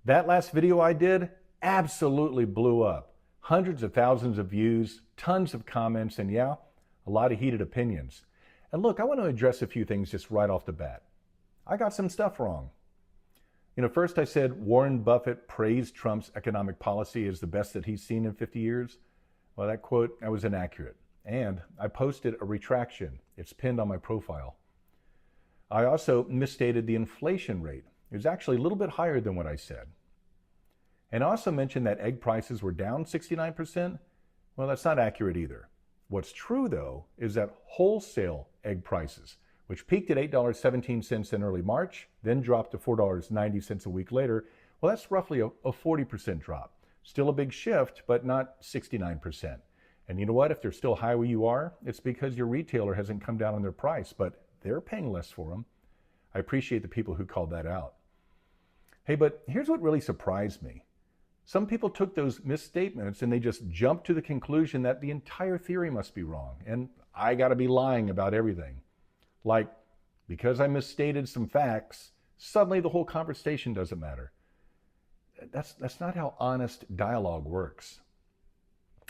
That last video I did absolutely blew up. Hundreds of thousands of views, tons of comments, and yeah, a lot of heated opinions. And look, I want to address a few things just right off the bat. I got some stuff wrong. First I said Warren Buffett praised Trump's economic policy as the best that he's seen in 50 years. Well, that quote, that was inaccurate. And I posted a retraction. It's pinned on my profile. I also misstated the inflation rate. It was actually a little bit higher than what I said. And I also mentioned that egg prices were down 69%. Well, that's not accurate either. What's true, though, is that wholesale egg prices, which peaked at $8.17 in early March, then dropped to $4.90 a week later, well, that's roughly a 40% drop. Still a big shift, but not 69%. And you know what? If they're still high where you are, it's because your retailer hasn't come down on their price, but they're paying less for them. I appreciate the people who called that out. Hey, but here's what really surprised me. Some people took those misstatements and they just jumped to the conclusion that the entire theory must be wrong, and I got to be lying about everything. Like, because I misstated some facts, suddenly the whole conversation doesn't matter. That's not how honest dialogue works.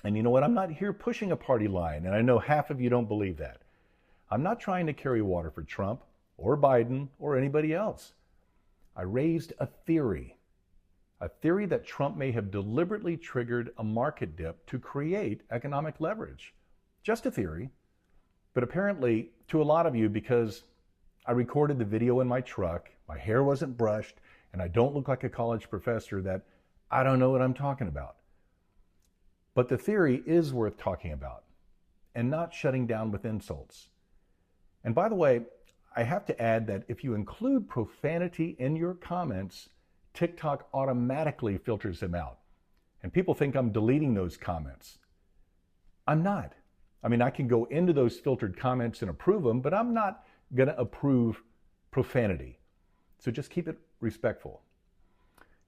And you know what? I'm not here pushing a party line, and I know half of you don't believe that. I'm not trying to carry water for Trump or Biden or anybody else. I raised a theory that Trump may have deliberately triggered a market dip to create economic leverage. Just a theory. But apparently, to a lot of you, because I recorded the video in my truck, my hair wasn't brushed, and I don't look like a college professor, that I don't know what I'm talking about. But the theory is worth talking about and not shutting down with insults. And by the way, I have to add that if you include profanity in your comments, TikTok automatically filters them out. And people think I'm deleting those comments. I'm not. I mean, I can go into those filtered comments and approve them, but I'm not going to approve profanity. So just keep it respectful.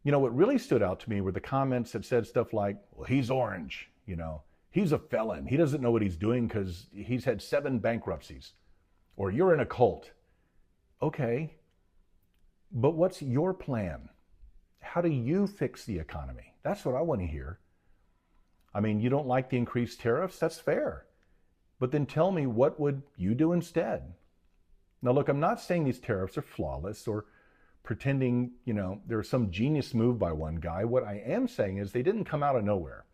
What really stood out to me were the comments that said stuff like, well, he's orange, he's a felon. He doesn't know what he's doing because he's had 7 bankruptcies. Or you're in a cult. Okay, but what's your plan? How do you fix the economy? That's what I want to hear. I mean, you don't like the increased tariffs? That's fair. But then tell me, what would you do instead? Now, look, I'm not saying these tariffs are flawless or pretending, there's some genius move by one guy. What I am saying is they didn't come out of nowhere.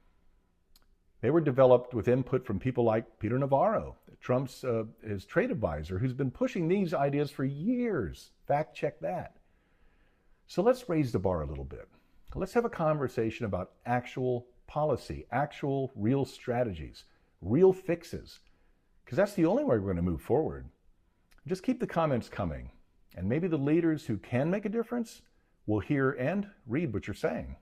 They were developed with input from people like Peter Navarro, Trump's his trade advisor, who's been pushing these ideas for years. Fact check that. So let's raise the bar a little bit. Let's have a conversation about actual policy, actual real strategies, real fixes, because that's the only way we're going to move forward. Just keep the comments coming, and maybe the leaders who can make a difference will hear and read what you're saying.